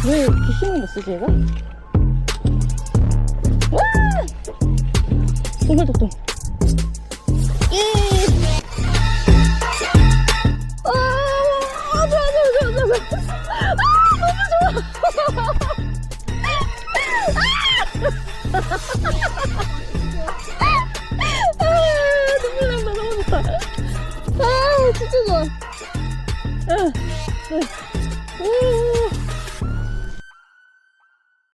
왜 이렇게 힘이 없으지 얘가? 와! 동글동글. 예! 아, 좋아. 아, 너무 좋아. 아, 눈물 난다. 너무 좋다. 아, 진짜 좋아. 아, 네. 오.